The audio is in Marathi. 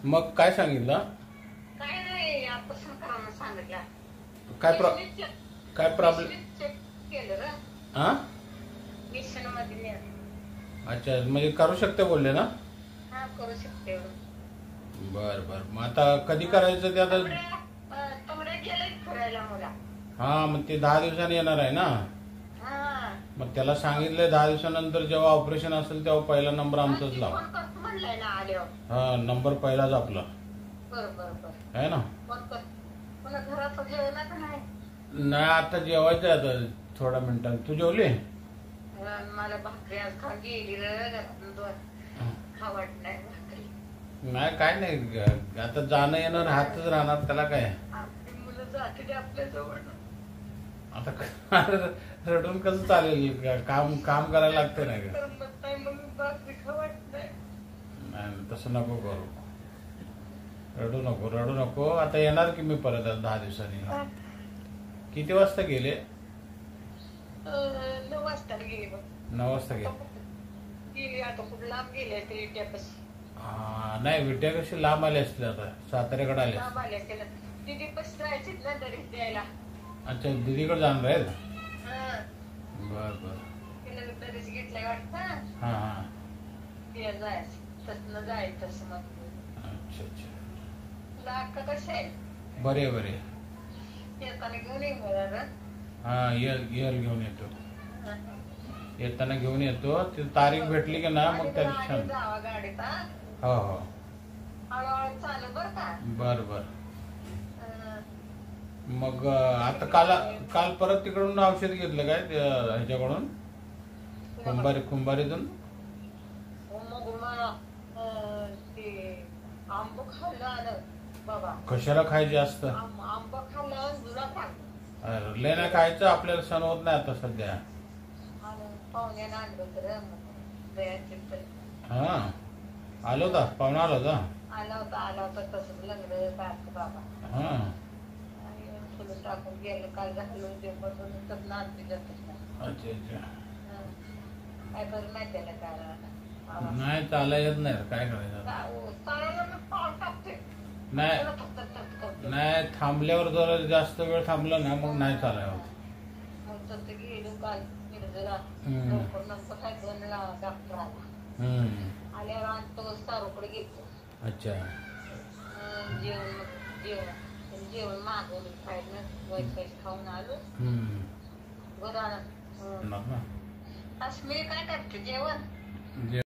मग काय सांगितलं? काय नाही ऑपरेशन करायला सांगितलं. काय प्रॉब्लेम? चेक केलं रे. हा, मिशन मध्ये नेलं. अच्छा, म्हणजे करू शकते बोलले ना? हा करू शकते. बर बर, मग आता कधी करायचं ते? आता तमड्या गेले फिरायला मला. हा, मग ते 10 दिवसांनी येणार आहे ना? हा मग त्याला सांगितलंय 10 दिवसानंतर जेव्हा ऑपरेशन असेल तेव्हा पहिला नंबर आमचाच लावा. फोन करतो म्हणलाय ना आल्यावर. हा, नंबर पहिलाच आपला बरं बरं बरं आहे ना? फोन कर. मला घरात जेवला का नाही? नाही, आता जेवायचं आता थोड्या मिनिटांनी. तू जेवली? मला भाकरी आज खा गेली रे. खावट नाही भाकरी. नाही, काय नाही, आता जाणं येणं राहतच राहणार, त्याला काय. आपली मुलं जाते आपल्या जवळ. आता रडून कसं चालेल? काम करायला लागतं नाही का? मग भाकरी खावट नाही. नाही, तसं नको करू. रडू नको. आता येणार की मी परत 10 दिवसांनी. किती वाजता गेले? 9 वाजता गेली. 9 वाजता गेली. आता खूप लांब गेले ते विट्यापाशी. हा, नाही, विट्या कशी लांब आले असतील, आता साताऱ्याकडे आले. लांब आले असतील. दिदी पशी राहायची ना दरी द्यायला. अच्छा, दीदीकडे जाणार आहेत? बर बर. तिला दरीच घेतलंय वाटतं. हा हा, तिला जायचं तसं जायचं तसं मग. अच्छा अच्छा. तुला अक्का कशी आहे? बरे. येताना घेऊन ये मला. हा, येल घेऊन येतो. येताना घेऊन येतो. ती तारीख भेटली की ना मग त्या दिवशी जावा गाडीत. हो हो, हळूहळू चालू बर का. बर. मग आता काल परत तिकडून औषध घेतलं काय ह्याच्याकडून? कुंभारीतून? मग मला ते आंब खाल्लं आलं बाबा. कशाला खायचे असतं? आंब खाल्लं जुना खाल्लं. लय नाही खायचं, आपल्याला सण होत नाही आता सध्या. पाहुण्यानं आणलं तर हा, आलो होता पाहुणा? आला होता तसंच लग्न सारखं बाबा. हा, फुलं टाकून गेलं. काल घालून ते बसून तर नांदी जातच नाही. अच्छा. काय करू नाही त्याला काय नाही, चाला येत नाही, काय करायचं? चालायला मी पाऊल टाकते. नाही, थांबल्यावर जरा जास्त वेळ थांबला ना मग नाही चालायला होत. मग तर गेलो काल मिरजेला. नंतर काय दोनला डॉक्टर आला. आल्यावर आणतो सारोकडे गेलो. अच्छा. जेवण मागवलं खायला. पैसे खाऊन आलो. बरं. मी काय करते जेवण.